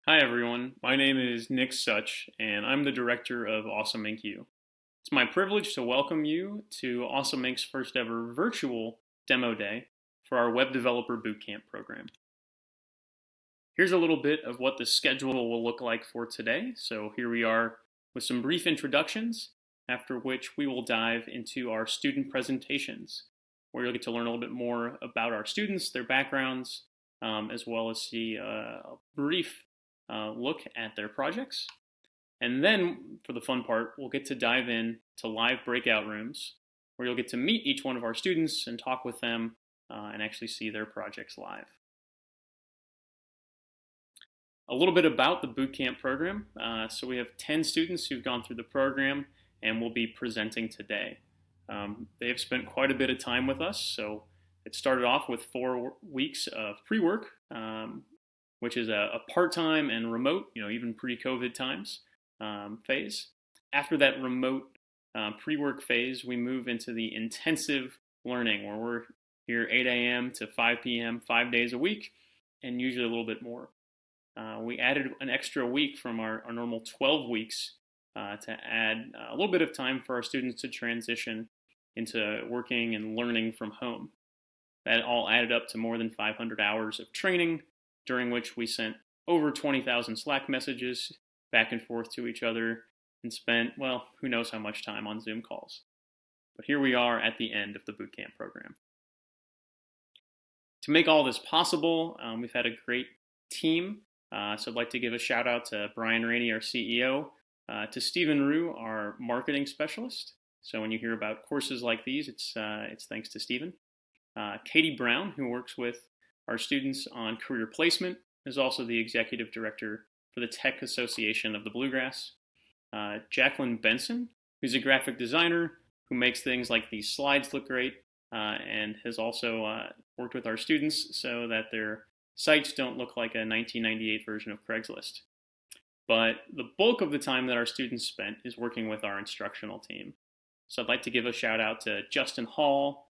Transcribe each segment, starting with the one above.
Hi everyone, my name is Nick Such, and I'm the director of Awesome Inc. U. It's my privilege to welcome you to Awesome Inc.'s first ever virtual demo day for our Web Developer Bootcamp program. Here's a little bit of what the schedule will look like for today. So here we are with some brief introductions, after which we will dive into our student presentations, where you'll get to learn a little bit more about our students, their backgrounds, as well as see a brief look at their projects. And then, for the fun part, we'll get to dive in to live breakout rooms where you'll get to meet each one of our students and talk with them and actually see their projects live. A little bit about the bootcamp program. So we have 10 students who've gone through the program and will be presenting today. They have spent quite a bit of time with us. So it started off with 4 weeks of pre-work, which is a part-time and remote, even pre-COVID times phase. After that remote pre-work phase, we move into the intensive learning, where we're here 8 a.m. to 5 p.m. 5 days a week, and usually a little bit more. We added an extra week from our normal 12 weeks to add a little bit of time for our students to transition into working and learning from home. That all added up to more than 500 hours of training, during which we sent over 20,000 Slack messages back and forth to each other and spent, well, who knows how much time on Zoom calls. But here we are at the end of the bootcamp program. To make all this possible, we've had a great team. So I'd like to give a shout out to Brian Rainey, our CEO, to Stephen Rue, our marketing specialist. So when you hear about courses like these, it's thanks to Stephen. Katie Brown, who works with our students on career placement, is also the executive director for the Tech Association of the Bluegrass. Jacqueline Benson, who's a graphic designer who makes things like these slides look great, and has also worked with our students so that their sites don't look like a 1998 version of Craigslist. But the bulk of the time that our students spent is working with our instructional team. So I'd like to give a shout out to Justin Hall,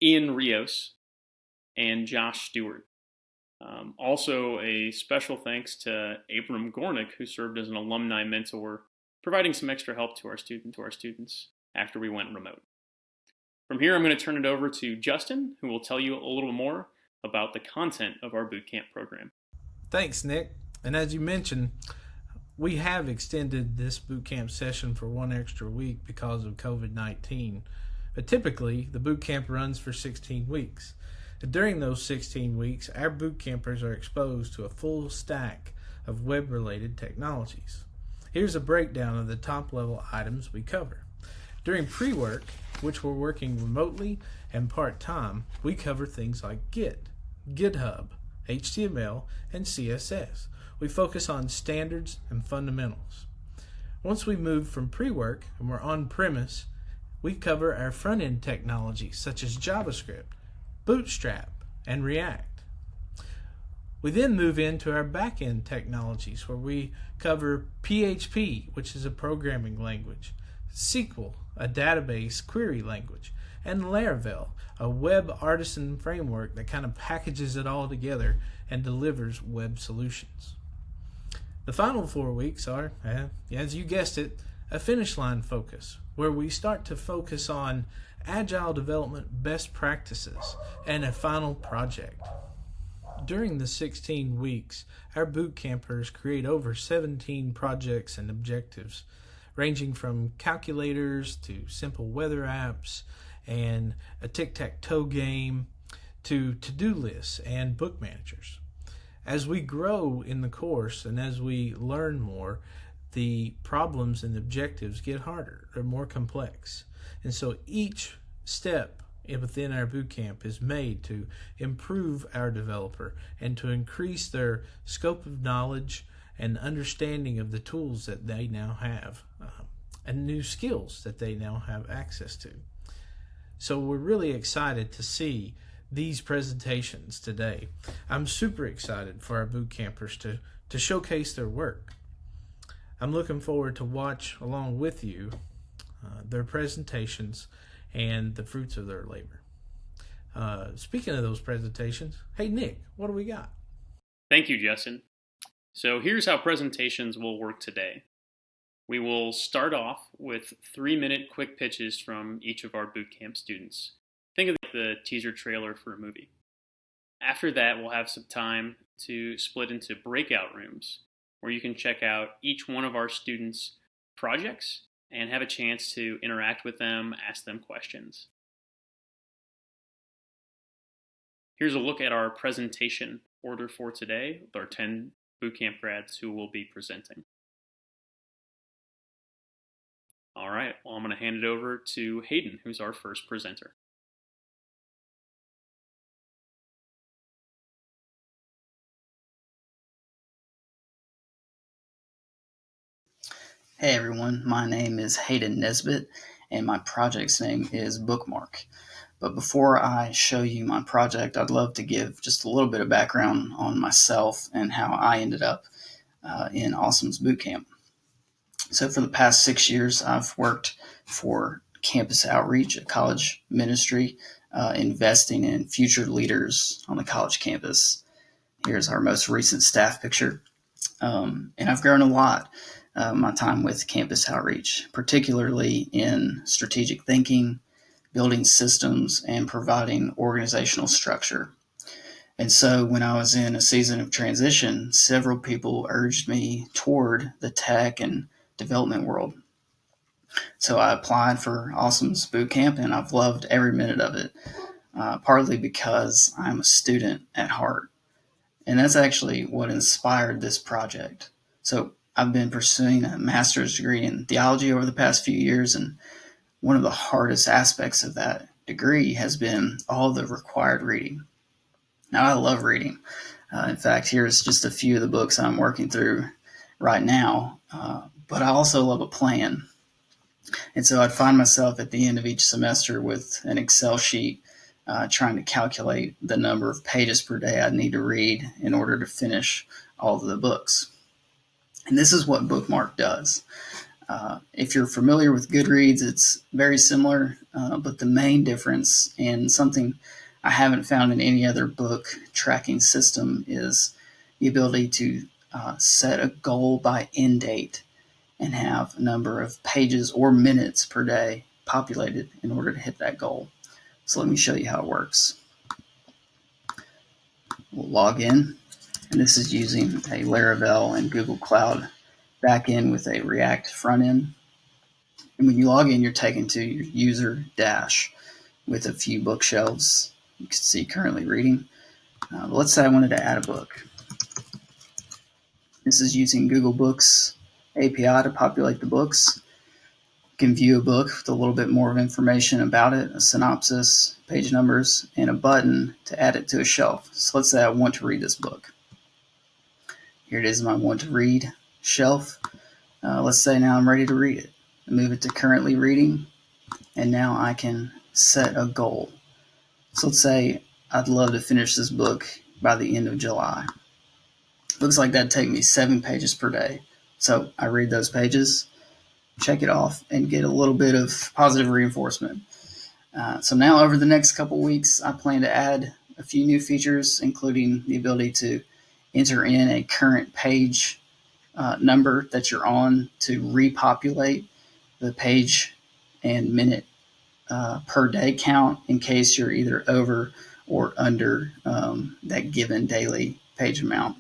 Ian Rios, and Josh Stewart. Also, a special thanks to Abram Gornick, who served as an alumni mentor, providing some extra help to our students after we went remote. From here, I'm going to turn it over to Justin, who will tell you a little more about the content of our bootcamp program. Thanks, Nick. And as you mentioned, we have extended this bootcamp session for 1 extra week because of COVID-19. But typically, the bootcamp runs for 16 weeks. During those 16 weeks, our boot campers are exposed to a full stack of web-related technologies. Here's a breakdown of the top-level items we cover. During pre-work, which we're working remotely and part-time, we cover things like Git, GitHub, HTML, and CSS. We focus on standards and fundamentals. Once we move from pre-work and we're on-premise, we cover our front-end technologies such as JavaScript, Bootstrap, and React. We then move into our back-end technologies, where we cover PHP, which is a programming language, SQL, a database query language, and Laravel, a web artisan framework that kind of packages it all together and delivers web solutions. The final 4 weeks are, as you guessed it, a finish line focus, where we start to focus on agile development best practices and a final project. During the 16 weeks, our boot campers create over 17 projects and objectives, ranging from calculators to simple weather apps and a tic-tac-toe game to to-do lists and book managers. As we grow in the course and as we learn more, the problems and objectives get harder. They're more complex. And so each step within our bootcamp is made to improve our developer and to increase their scope of knowledge and understanding of the tools that they now have and new skills that they now have access to. So we're really excited to see these presentations today. I'm super excited for our boot campers to showcase their work. I'm looking forward to watch along with you their presentations and the fruits of their labor. Speaking of those presentations, hey Nick, what do we got? Thank you, Justin. So here's how presentations will work today. We will start off with 3-minute quick pitches from each of our bootcamp students. Think of the teaser trailer for a movie. After that, we'll have some time to split into breakout rooms where you can check out each one of our students' projects and have a chance to interact with them, ask them questions. Here's a look at our presentation order for today with our 10 bootcamp grads who will be presenting. All right, well, I'm going to hand it over to Hayden, who's our first presenter. Hey everyone, my name is Hayden Nesbit, and my project's name is Bookmark. But before I show you my project, I'd love to give just a little bit of background on myself and how I ended up in Awesome's Bootcamp. So for the past 6 years, I've worked for campus outreach, a college ministry, investing in future leaders on the college campus. Here's our most recent staff picture. And I've grown a lot my time with campus outreach, particularly in strategic thinking, building systems, and providing organizational structure. And so when I was in a season of transition, several people urged me toward the tech and development world. So I applied for Awesome's Bootcamp, and I've loved every minute of it, partly because I'm a student at heart. And that's actually what inspired this project. So I've been pursuing a master's degree in theology over the past few years, and one of the hardest aspects of that degree has been all the required reading. Now, I love reading. In fact, here's just a few of the books I'm working through right now, but I also love a plan. And so I'd find myself at the end of each semester with an Excel sheet trying to calculate the number of pages per day I'd need to read in order to finish all of the books. And this is what Bookmark does. If you're familiar with Goodreads, it's very similar, but the main difference, and something I haven't found in any other book tracking system, is the ability to set a goal by end date and have a number of pages or minutes per day populated in order to hit that goal. So let me show you how it works. We'll log in, and this is using a Laravel and Google Cloud backend with a React front end. And when you log in, you're taken to your user dash with a few bookshelves you can see currently reading. Let's say I wanted to add a book. This is using Google Books API to populate the books. You can view a book with a little bit more of information about it, a synopsis, page numbers, and a button to add it to a shelf. So let's say I want to read this book. Here it is in my want to read shelf. Let's say now I'm ready to read it. I move it to currently reading, and now I can set a goal. So let's say I'd love to finish this book by the end of July. Looks like that'd take me 7 pages per day. So I read those pages, check it off, and get a little bit of positive reinforcement. So now over the next couple weeks, I plan to add a few new features, including the ability to enter in a current page number that you're on to repopulate the page and minute per day count in case you're either over or under that given daily page amount.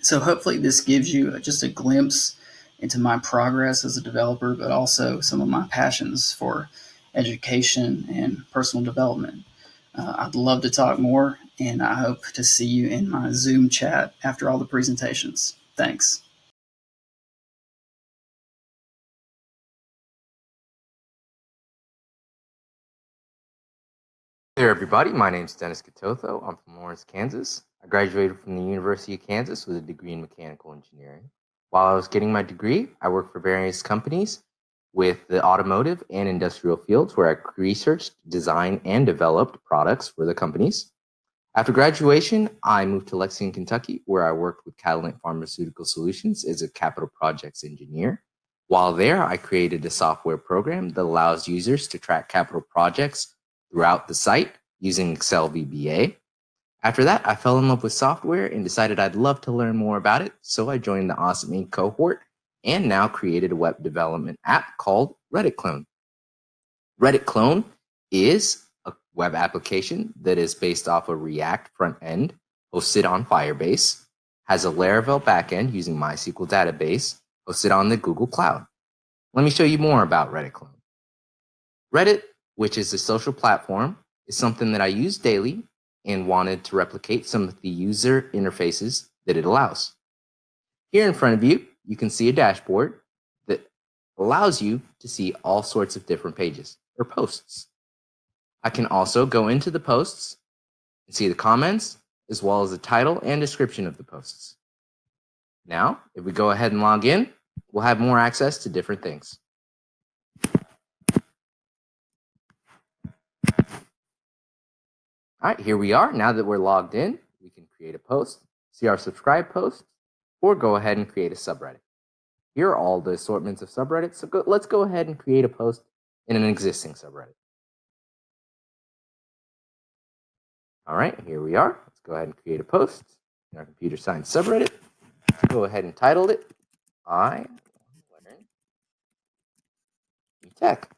So hopefully this gives you just a glimpse into my progress as a developer, but also some of my passions for education and personal development. I'd love to talk more, and I hope to see you in my Zoom chat after all the presentations. Thanks. Hey there, everybody. My name is Denis Gatotho. I'm from Lawrence, Kansas. I graduated from the University of Kansas with a degree in mechanical engineering. While I was getting my degree, I worked for various companies with the automotive and industrial fields where I researched, designed, and developed products for the companies. After graduation, I moved to Lexington, Kentucky, where I worked with Catalent Pharmaceutical Solutions as a capital projects engineer. While there, I created a software program that allows users to track capital projects throughout the site using Excel VBA. After that, I fell in love with software and decided I'd love to learn more about it, so I joined the Awesome Inc. cohort and now created a web development app called Reddit Clone. Reddit Clone is a web application that is based off a React front end hosted on Firebase, has a Laravel backend using MySQL database hosted on the Google Cloud. Let me show you more about Reddit Clone. Reddit, which is a social platform, is something that I use daily and wanted to replicate some of the user interfaces that it allows. Here in front of you, you can see a dashboard that allows you to see all sorts of different pages or posts. I can also go into the posts and see the comments as well as the title and description of the posts. Now, if we go ahead and log in, we'll have more access to different things. All right, here we are. Now that we're logged in, we can create a post, see our subscribe posts, or go ahead and create a subreddit. Here are all the assortments of subreddits, so let's go ahead and create a post in an existing subreddit. All right, here we are. Let's go ahead and create a post in our computer science subreddit. Let's go ahead and title it, I Learn New Tech.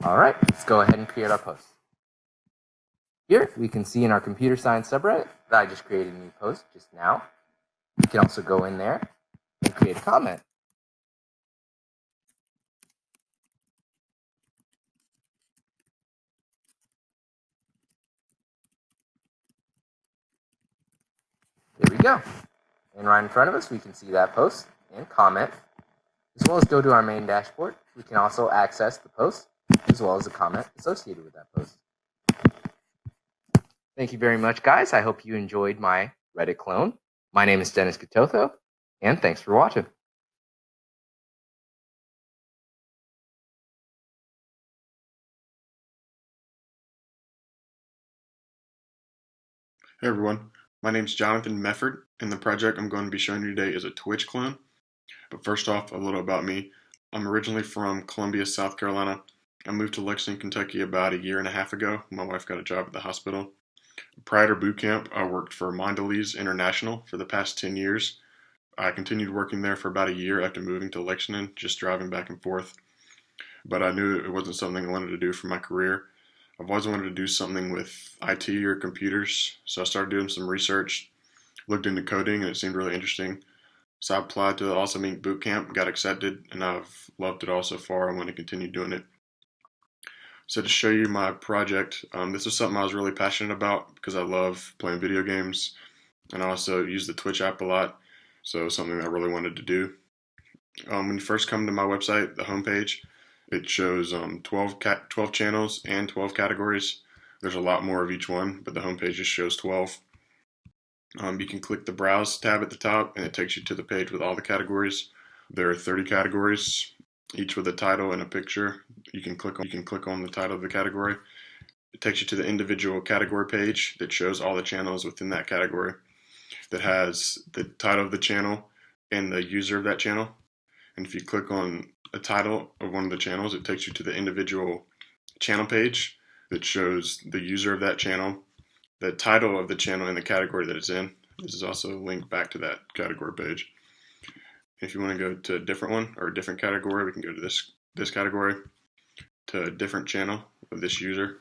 All right, let's go ahead and create our post. Here we can see in our computer science subreddit that I just created a new post just now. You can also go in there and create a comment. There we go. And right in front of us, we can see that post and comment, as well as go to our main dashboard. We can also access the post, as well as the comment associated with that post. Thank you very much, guys. I hope you enjoyed my Reddit clone. My name is Denis Gatotho, and thanks for watching. Hey everyone, my name is Jonathan Mefford, and the project I'm going to be showing you today is a Twitch clone. But first off, a little about me. I'm originally from Columbia, South Carolina. I moved to Lexington, Kentucky about a year and a half ago. My wife got a job at the hospital. Prior to Bootcamp, I worked for Mondelez International for the past 10 years. I continued working there for about a year after moving to Lexington, just driving back and forth. But I knew it wasn't something I wanted to do for my career. I've always wanted to do something with IT or computers, so I started doing some research, looked into coding, and it seemed really interesting. So I applied to the Awesome Inc. Bootcamp, got accepted, and I've loved it all so far. I want to continue doing it. So to show you my project, this is something I was really passionate about because I love playing video games, and I also use the Twitch app a lot, so something I really wanted to do. When you first come to my website, the homepage, it shows 12 channels and 12 categories. There's a lot more of each one, but the homepage just shows 12. You can click the Browse tab at the top, and it takes you to the page with all the categories. There are 30 categories, each with a title and a picture. You can click on the title of the category. It takes you to the individual category page that shows all the channels within that category, that has the title of the channel and the user of that channel. And if you click on a title of one of the channels, it takes you to the individual channel page that shows the user of that channel, the title of the channel, and the category that it's in. This is also linked back to that category page. If you want to go to a different one or a different category, we can go to this category, to a different channel of this user.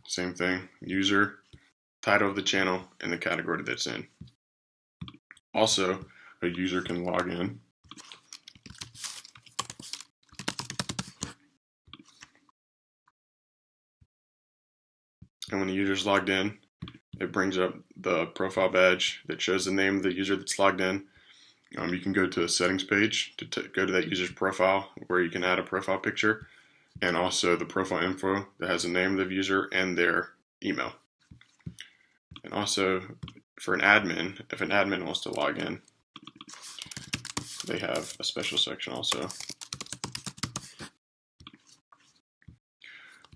Same thing, user, title of the channel, and the category that's in. Also, a user can log in. And when the user's logged in, it brings up the profile badge that shows the name of the user that's logged in. You can go to the settings page to go to that user's profile, where you can add a profile picture, and also the profile info that has the name of the user and their email. And also, for an admin, if an admin wants to log in, they have a special section also.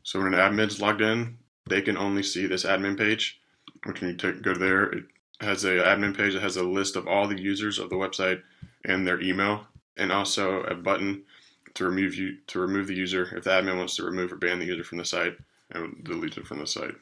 So when an admin's logged in, they can only see this admin page, which when you go there, it has an admin page that has a list of all the users of the website and their email, and also a button to remove the user if the admin wants to remove or ban the user from the site and delete it from the site.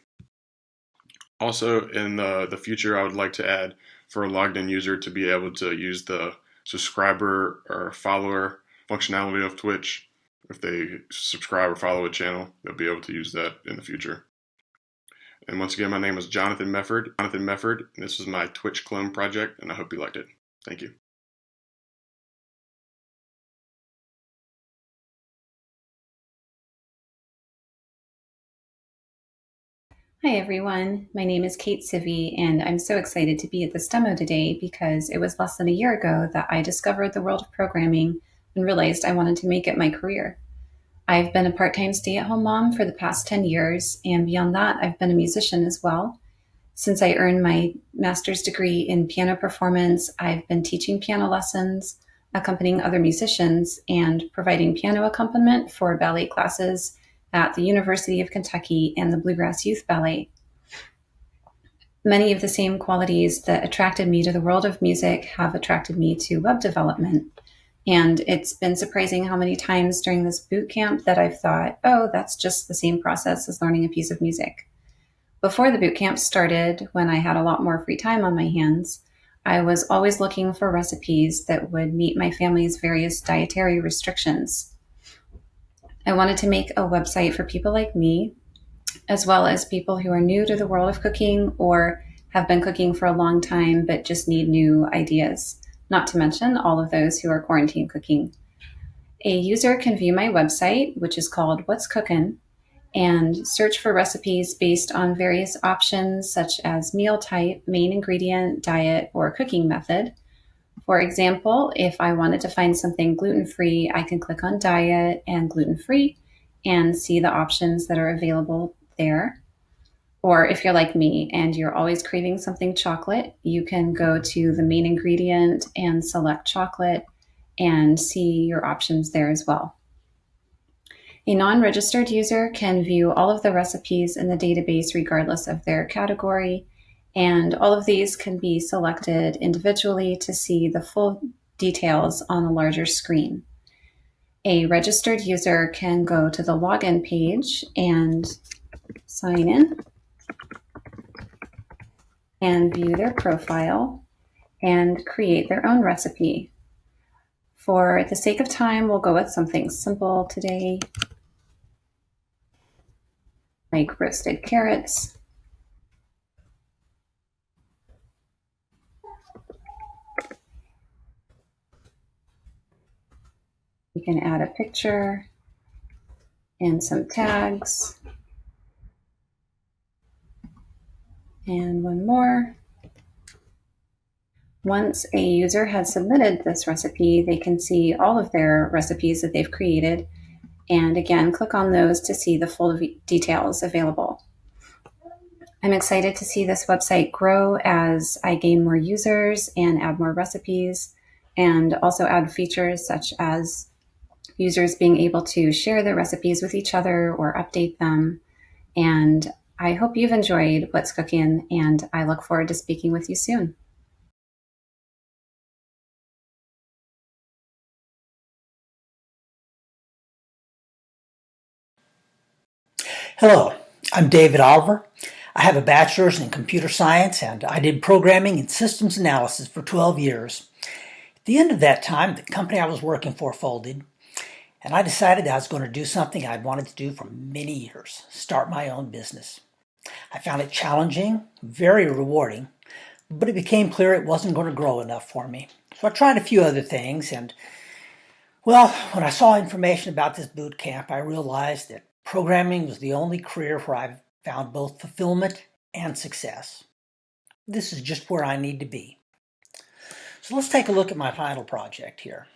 Also, in the future, I would like to add for a logged in user to be able to use the subscriber or follower functionality of Twitch. If they subscribe or follow a channel, they'll be able to use that in the future. And once again, my name is Jonathan Mefford. And this is my Twitch clone project, and I hope you liked it. Thank you. Hi everyone, my name is Kate Sivy, and I'm so excited to be at this demo today because it was less than a year ago that I discovered the world of programming and realized I wanted to make it my career. I've been a part-time stay-at-home mom for the past 10 years, and beyond that, I've been a musician as well. Since I earned my master's degree in piano performance, I've been teaching piano lessons, accompanying other musicians, and providing piano accompaniment for ballet classes at the University of Kentucky and the Bluegrass Youth Ballet. Many of the same qualities that attracted me to the world of music have attracted me to web development. And it's been surprising how many times during this boot camp that I've thought, oh, that's just the same process as learning a piece of music. Before the boot camp started, when I had a lot more free time on my hands, I was always looking for recipes that would meet my family's various dietary restrictions. I wanted to make a website for people like me, as well as people who are new to the world of cooking or have been cooking for a long time but just need new ideas, not to mention all of those who are quarantine cooking. A user can view my website, which is called What's Cookin', and search for recipes based on various options such as meal type, main ingredient, diet, or cooking method. For example, if I wanted to find something gluten-free, I can click on diet and gluten-free and see the options that are available there. Or if you're like me and you're always craving something chocolate, you can go to the main ingredient and select chocolate and see your options there as well. A non-registered user can view all of the recipes in the database regardless of their category, and all of these can be selected individually to see the full details on a larger screen. A registered user can go to the login page and sign in and view their profile and create their own recipe. For the sake of time, we'll go with something simple today, like roasted carrots. You can add a picture and some tags. And one more. Once a user has submitted this recipe, they can see all of their recipes that they've created. And again, click on those to see the full details available. I'm excited to see this website grow as I gain more users and add more recipes, and also add features such as users being able to share their recipes with each other or update them. And I hope you've enjoyed What's Cookin', and I look forward to speaking with you soon. Hello, I'm David Oliver. I have a bachelor's in computer science, and I did programming and systems analysis for 12 years. At the end of that time, the company I was working for folded, and I decided I was going to do something I'd wanted to do for many years, start my own business. I found it challenging, very rewarding, but it became clear it wasn't going to grow enough for me. So I tried a few other things, and well, when I saw information about this boot camp, I realized that programming was the only career where I've found both fulfillment and success. This is just where I need to be. So let's take a look at my final project here.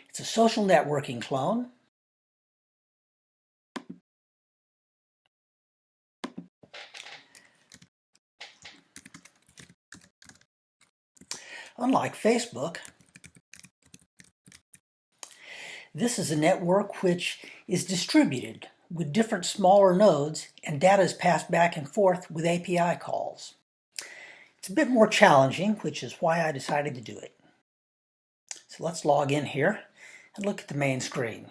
It's a social networking clone. Unlike Facebook, this is a network which is distributed with different smaller nodes, and data is passed back and forth with API calls. It's a bit more challenging, which is why I decided to do it. So let's log in here and look at the main screen.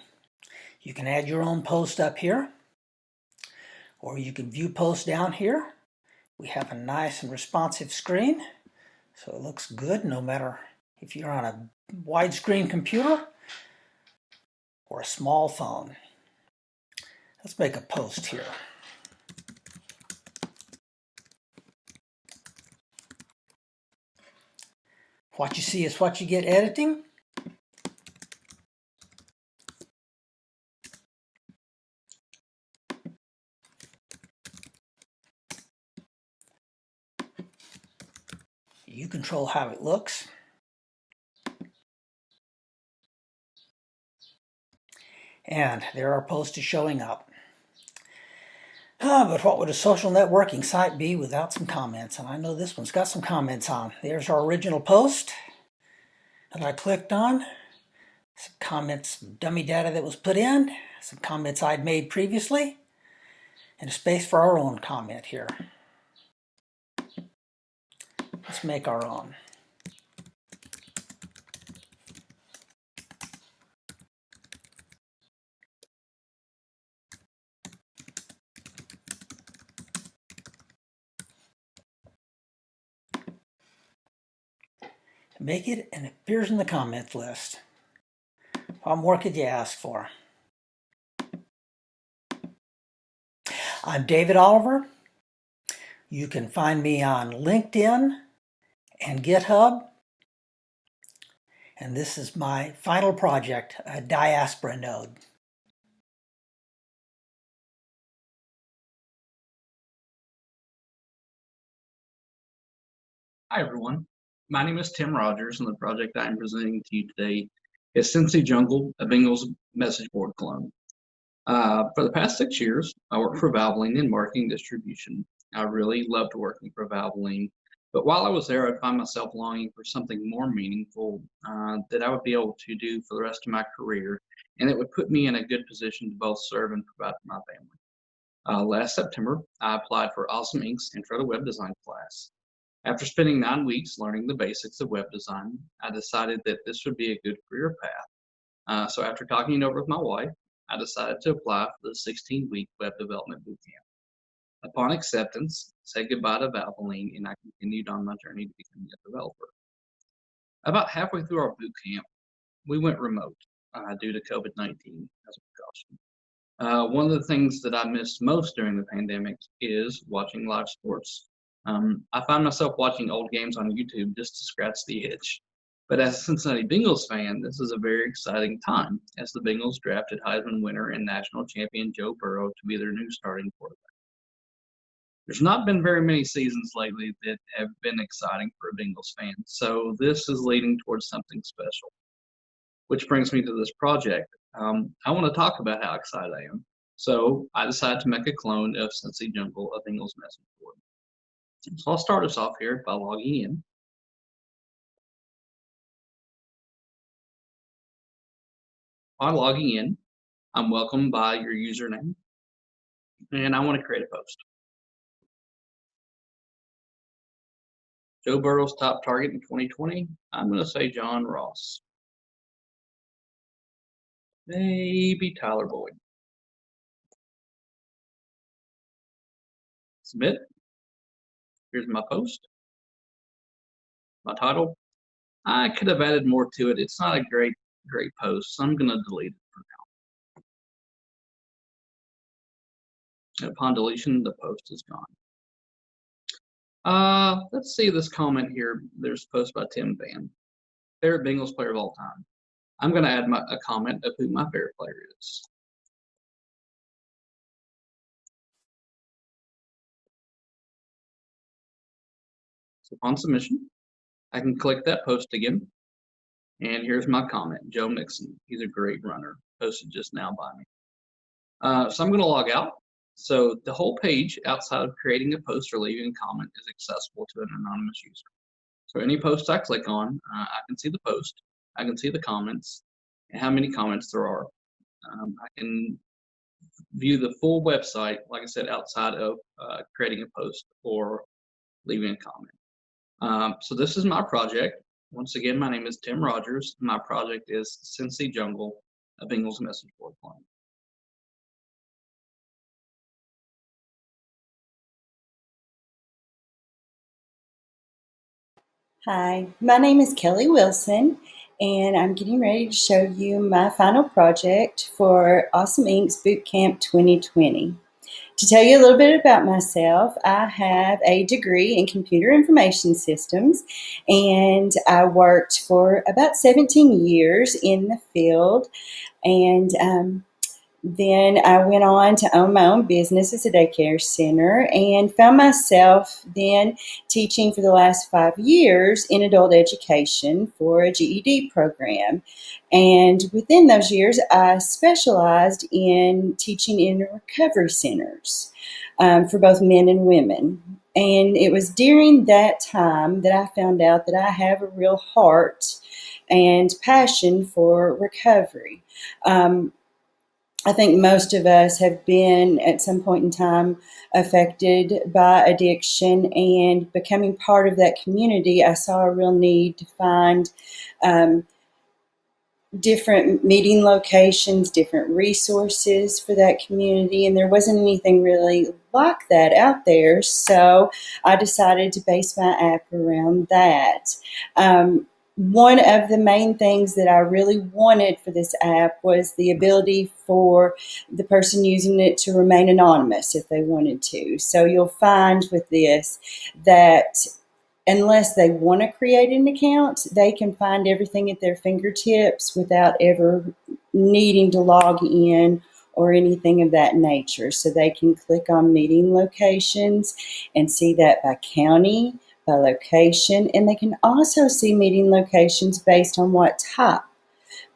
You can add your own post up here, or you can view posts down here. We have a nice and responsive screen, so it looks good no matter if you're on a widescreen computer or a small phone. Let's make a post here. What you see is what you get editing. You control how it looks. And there our post is showing up. But what would a social networking site be without some comments? And I know this one's got some comments on. There's our original post that I clicked on. Some comments, some dummy data that was put in, some comments I'd made previously, and a space for our own comment here. Let's make our own. Make it and it appears in the comments list. What more could you ask for? I'm David Oliver. You can find me on LinkedIn and GitHub. And this is my final project, a Diaspora node. Hi, everyone. My name is Tim Rogers, and the project I am presenting to you today is Cincy Jungle, a Bengals message board clone. For the past 6 years, I worked for Valvoline in marketing distribution. I really loved working for Valvoline, but while I was there, I'd find myself longing for something more meaningful that I would be able to do for the rest of my career, and it would put me in a good position to both serve and provide for my family. Last September, I applied for Awesome Inc.'s Intro to Web Design class. After spending 9 weeks learning the basics of web design, I decided that this would be a good career path. So after talking it over with my wife, I decided to apply for the 16-week web development bootcamp. Upon acceptance, I said goodbye to Valvoline, and I continued on my journey to becoming a developer. About halfway through our bootcamp, we went remote due to COVID-19 as a precaution. One of the things that I missed most during the pandemic is watching live sports. I find myself watching old games on YouTube just to scratch the itch. But as a Cincinnati Bengals fan, this is a very exciting time as the Bengals drafted Heisman winner and national champion Joe Burrow to be their new starting quarterback. There's not been very many seasons lately that have been exciting for a Bengals fan, so this is leading towards something special. Which brings me to this project. I want to talk about how excited I am. So I decided to make a clone of Cincy Jungle, a Bengals message board. So I'll start us off here by logging in. By logging in, I'm welcomed by your username, and I want to create a post. Joe Burrow's top target in 2020, I'm going to say John Ross. Maybe Tyler Boyd. Submit. Here's my post. My title. I could have added more to it. It's not a great post, so I'm going to delete it for now. Upon deletion, the post is gone. Let's see this comment here. There's a post by Tim Van. Favorite Bengals player of all time. I'm going to add a comment of who my favorite player is. So upon submission, I can click that post again. And here's my comment, Joe Mixon. He's a great runner, posted just now by me. So I'm going to log out. So the whole page outside of creating a post or leaving a comment is accessible to an anonymous user. So any post I click on, I can see the post, I can see the comments, and how many comments there are. I can view the full website, like I said, outside of creating a post or leaving a comment. So this is my project. Once again, my name is Tim Rogers. My project is Cincy Jungle, a Bengals message board clone. Hi, my name is Kelly Wilson, and I'm getting ready to show you my final project for Awesome Inc.'s Bootcamp 2020. To tell you a little bit about myself, I have a degree in computer information systems, and I worked for about 17 years in the field, and then I went on to own my own business as a daycare center and found myself then teaching for the last 5 years in adult education for a GED program. And within those years, I specialized in teaching in recovery centers for both men and women. And it was during that time that I found out that I have a real heart and passion for recovery. I think most of us have been at some point in time affected by addiction, and becoming part of that community, I saw a real need to find different meeting locations, different resources for that community, and there wasn't anything really like that out there. So I decided to base my app around that. One of the main things that I really wanted for this app was the ability for the person using it to remain anonymous if they wanted to. So you'll find with this that unless they want to create an account, they can find everything at their fingertips without ever needing to log in or anything of that nature. So they can click on meeting locations and see that by county, by location, and they can also see meeting locations based on what type,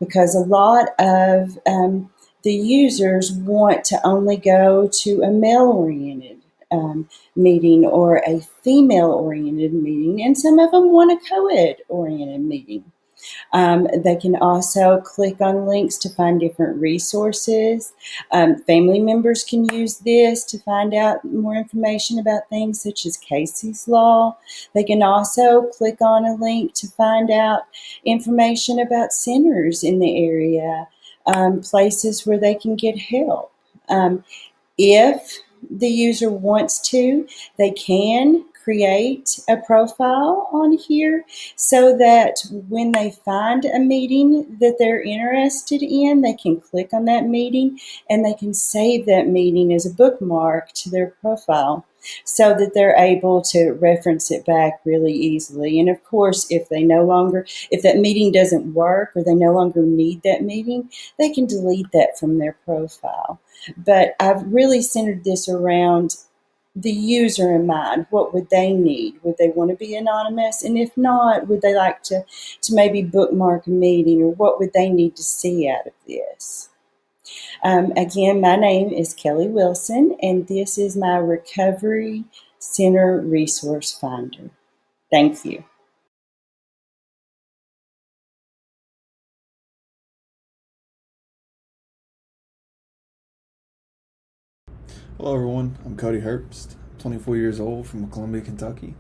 because a lot of the users want to only go to a male-oriented meeting or a female-oriented meeting, and some of them want a co-ed-oriented meeting. They can also click on links to find different resources. Family members can use this to find out more information about things such as Casey's Law. They can also click on a link to find out information about centers in the area, places where they can get help. If the user wants to, they can create a profile on here so that when they find a meeting that they're interested in, they can click on that meeting and they can save that meeting as a bookmark to their profile so that they're able to reference it back really easily. And of course, if that meeting doesn't work or they no longer need that meeting, they can delete that from their profile. But I've really centered this around the user in mind. What would they need? Would they want to be anonymous? And if not, would they like to maybe bookmark a meeting, or what would they need to see out of this? Again, my name is Kelly Wilson, and this is my Recovery Center Resource Finder. Thank you. Hello everyone, I'm Cody Herbst, 24 years old from Columbia, Kentucky.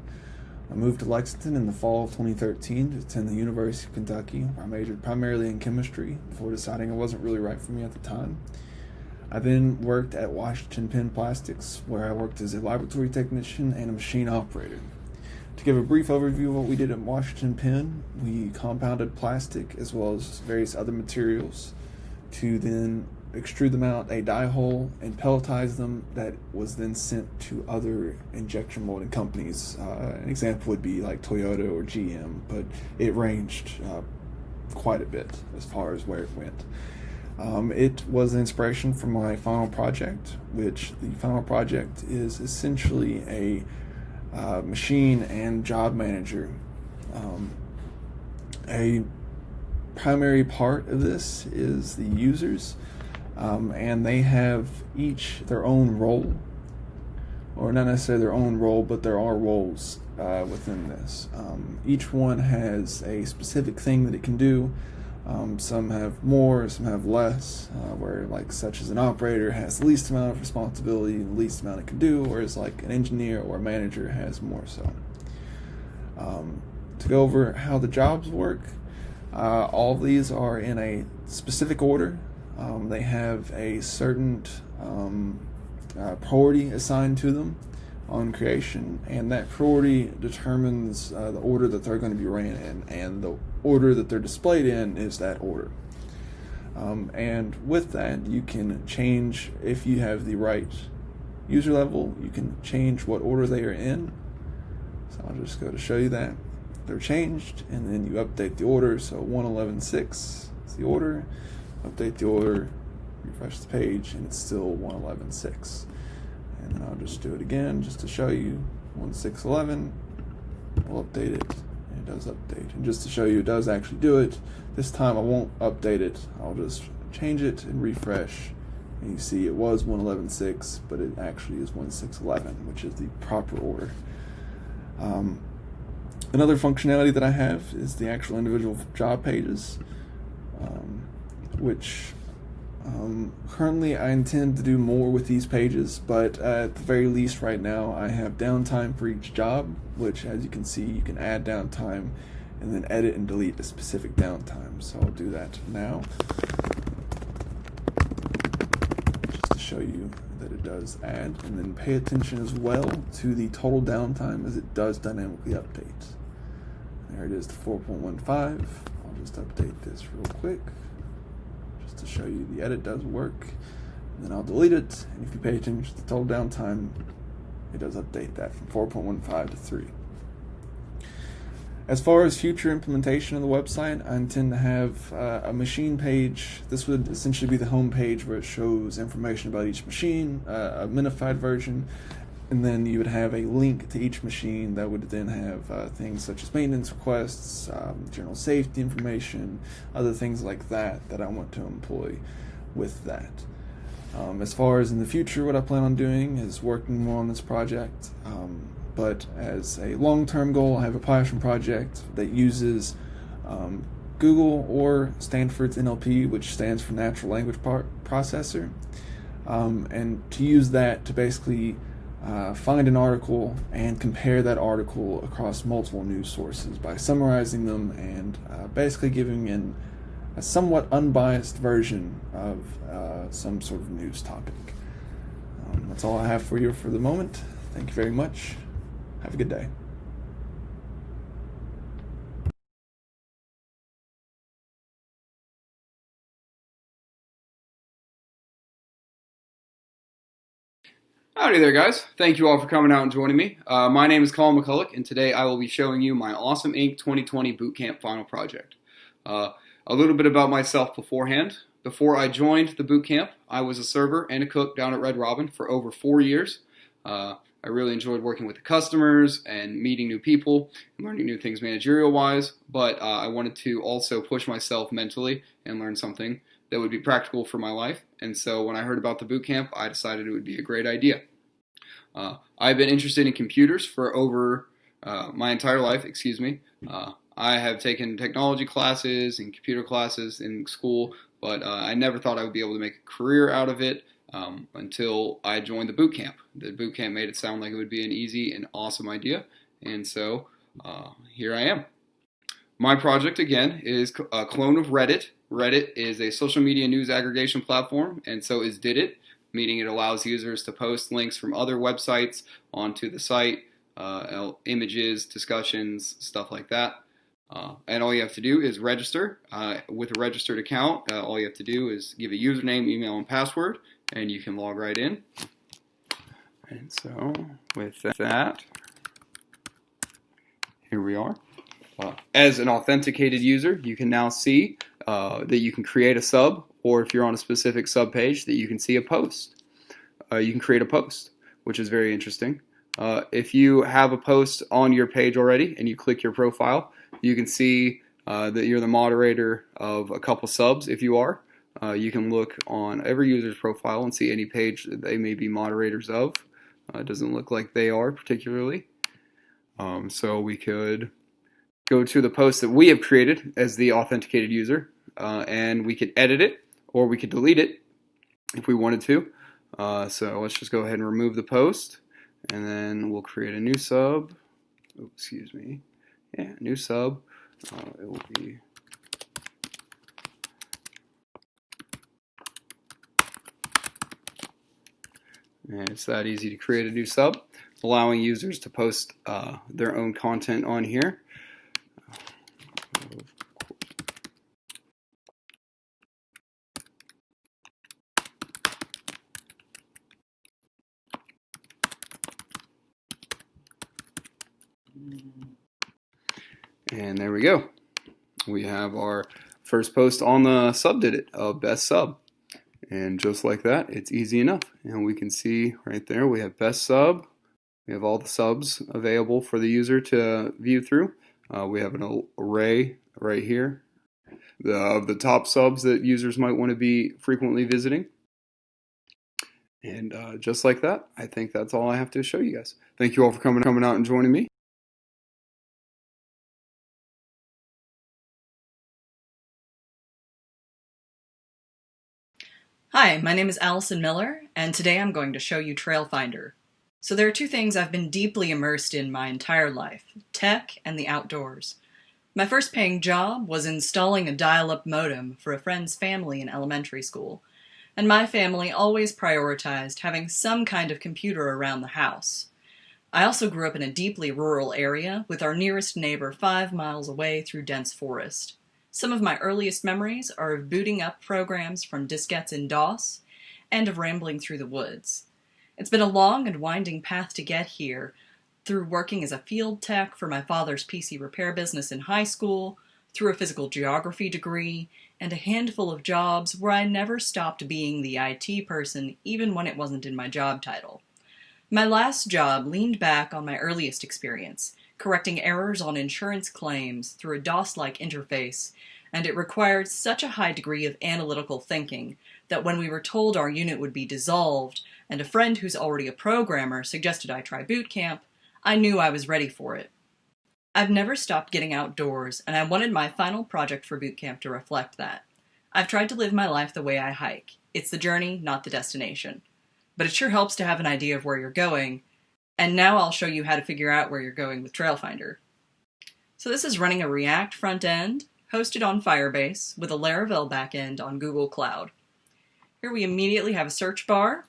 I moved to Lexington in the fall of 2013 to attend the University of Kentucky, where I majored primarily in chemistry before deciding it wasn't really right for me at the time. I then worked at Washington Penn Plastics, where I worked as a laboratory technician and a machine operator. To give a brief overview of what we did at Washington Penn, we compounded plastic as well as various other materials to then extrude them out a die hole and pelletize them. That was then sent to other injection molding companies. An example would be like Toyota or GM, but it ranged quite a bit as far as where it went. It was an inspiration for my final project, which the final project is essentially a machine and job manager. A primary part of this is the users, and they have each their own role, or not necessarily their own role, but there are roles within this. Each one has a specific thing that it can do. Some have more, some have less, where like such as an operator has the least amount of responsibility and the least amount it can do, whereas like an engineer or a manager has more so. To go over how the jobs work, all of these are in a specific order. They have a certain priority assigned to them on creation, and that priority determines the order that they're going to be ran in, and the order that they're displayed in is that order. And with that, you can change, if you have the right user level, you can change what order they are in. So I'll just go to show you that. They're changed, and then you update the order. So 111.6 is the order. Update the order, refresh the page, and it's still 111.6. And then I'll just do it again just to show you 1611. We'll update it, and it does update. And just to show you it does actually do it, this time I won't update it. I'll just change it and refresh. And you see it was 111.6, but it actually is 1611, which is the proper order. Another functionality that I have is the actual individual job pages, which currently I intend to do more with these pages, but at the very least right now I have downtime for each job, which as you can see you can add downtime and then edit and delete a specific downtime. So I'll do that now, just to show you that it does add, and then pay attention as well to the total downtime as it does dynamically update. There it is to 4.15. I'll just update this real quick just to show you the edit does work. And then I'll delete it, and if you pay attention to the total downtime, it does update that from 4.15 to 3. As far as future implementation of the website, I intend to have a machine page. This would essentially be the home page where it shows information about each machine, a minified version, and then you would have a link to each machine that would then have things such as maintenance requests, general safety information, other things like that that I want to employ with that. As far as in the future, what I plan on doing is working more on this project. But as a long-term goal, I have a passion project that uses Google or Stanford's NLP, which stands for Natural Language Processor, and to use that to basically find an article and compare that article across multiple news sources by summarizing them and basically giving in a somewhat unbiased version of some sort of news topic. That's all I have for you for the moment. Thank you very much. Have a good day. Howdy there, guys. Thank you all for coming out and joining me. My name is Colin McCulloch, and today I will be showing you my Awesome Inc. 2020 Bootcamp final project. A little bit about myself beforehand. Before I joined the bootcamp, I was a server and a cook down at Red Robin for over 4 years. I really enjoyed working with the customers and meeting new people and learning new things managerial-wise, but I wanted to also push myself mentally and learn something that would be practical for my life. And so when I heard about the bootcamp, I decided it would be a great idea. I've been interested in computers for over my entire life, I have taken technology classes and computer classes in school, but I never thought I would be able to make a career out of it until I joined the bootcamp. The bootcamp made it sound like it would be an easy and awesome idea, and so here I am. My project, again, is a clone of Reddit. Reddit is a social media news aggregation platform, and so is Diddit, meaning it allows users to post links from other websites onto the site, images, discussions, stuff like that. And all you have to do is register. With a registered account, all you have to do is give a username, email, and password, and you can log right in. And so, with that, here we are. As an authenticated user, you can now see that you can create a sub, or if you're on a specific sub page, that you can see a post. You can create a post, which is very interesting. If you have a post on your page already and you click your profile, you can see that you're the moderator of a couple subs. If you are, you can look on every user's profile and see any page that they may be moderators of. It doesn't look like they are particularly. So we could go to the post that we have created as the authenticated user, and we could edit it or we could delete it if we wanted to. So let's just go ahead and remove the post, and then we'll create a new sub. Oh, excuse me. Yeah, new sub. It will be and it's that easy to create a new sub, allowing users to post their own content on here. And there we go. We have our first post on the subdiddit of best sub. And just like that, it's easy enough. And we can see right there, we have best sub. We have all the subs available for the user to view through. We have an array right here of the top subs that users might want to be frequently visiting. And just like that, I think that's all I have to show you guys. Thank you all for coming out and joining me. Hi, my name is Allison Miller, and today I'm going to show you Trailfinder. So there are two things I've been deeply immersed in my entire life, tech and the outdoors. My first paying job was installing a dial-up modem for a friend's family in elementary school, and my family always prioritized having some kind of computer around the house. I also grew up in a deeply rural area, with our nearest neighbor 5 miles away through dense forest. Some of my earliest memories are of booting up programs from diskettes in DOS, and of rambling through the woods. It's been a long and winding path to get here, through working as a field tech for my father's PC repair business in high school, through a physical geography degree, and a handful of jobs where I never stopped being the IT person, even when it wasn't in my job title. My last job leaned back on my earliest experience, correcting errors on insurance claims through a DOS-like interface, and it required such a high degree of analytical thinking that when we were told our unit would be dissolved, and a friend who's already a programmer suggested I try Bootcamp, I knew I was ready for it. I've never stopped getting outdoors, and I wanted my final project for Bootcamp to reflect that. I've tried to live my life the way I hike. It's the journey, not the destination. But it sure helps to have an idea of where you're going, and now I'll show you how to figure out where you're going with Trailfinder. So this is running a React front end, hosted on Firebase, with a Laravel backend on Google Cloud. Here we immediately have a search bar.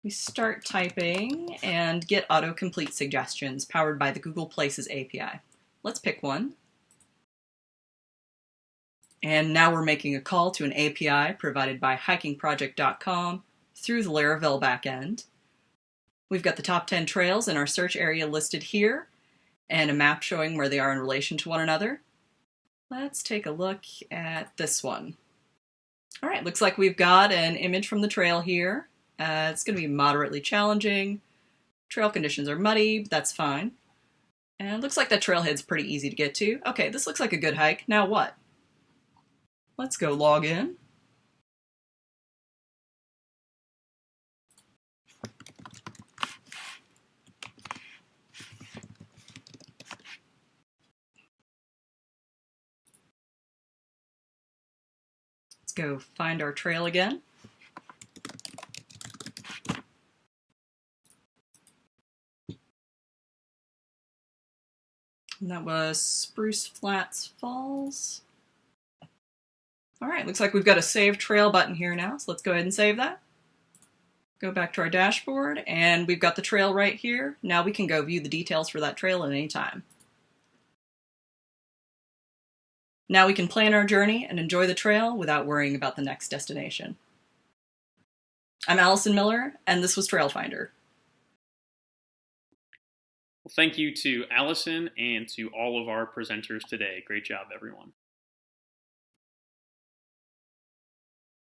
We start typing and get autocomplete suggestions powered by the Google Places API. Let's pick one. And now we're making a call to an API provided by hikingproject.com through the Laravel backend. We've got the top 10 trails in our search area listed here, and a map showing where they are in relation to one another. Let's take a look at this one. All right, looks like we've got an image from the trail here. It's going to be moderately challenging. Trail conditions are muddy, but that's fine. And it looks like that trailhead's pretty easy to get to. Okay, this looks like a good hike. Now what? Let's go log in. Let's go find our trail again. And that was Spruce Flats Falls. All right, looks like we've got a Save Trail button here now, so let's go ahead and save that. Go back to our dashboard, and we've got the trail right here. Now we can go view the details for that trail at any time. Now we can plan our journey and enjoy the trail without worrying about the next destination. I'm Allison Miller, and this was Trailfinder. Well, thank you to Allison and to all of our presenters today. Great job, everyone.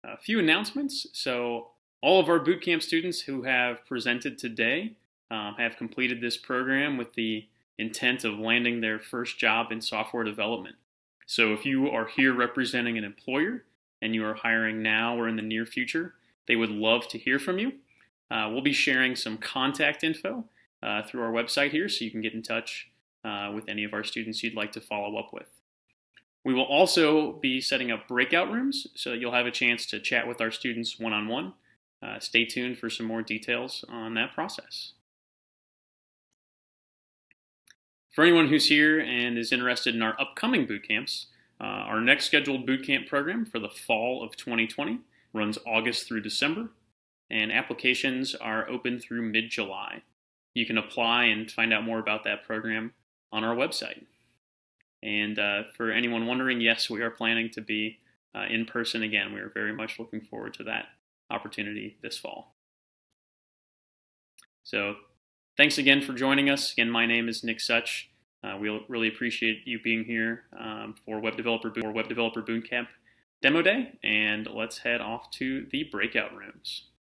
A few announcements. So all of our bootcamp students who have presented today have completed this program with the intent of landing their first job in software development. So if you are here representing an employer and you are hiring now or in the near future, they would love to hear from you. We'll be sharing some contact info through our website here, so you can get in touch with any of our students you'd like to follow up with. We will also be setting up breakout rooms, so you'll have a chance to chat with our students one-on-one. Stay tuned for some more details on that process. For anyone who's here and is interested in our upcoming boot camps, our next scheduled boot camp program for the fall of 2020 runs August through December, and applications are open through mid-July. You can apply and find out more about that program on our website. And for anyone wondering, yes, we are planning to be in person again. We are very much looking forward to that opportunity this fall. So thanks again for joining us. Again, my name is Nick Such. We'll really appreciate you being here for Web Developer Bootcamp Demo Day, and let's head off to the breakout rooms.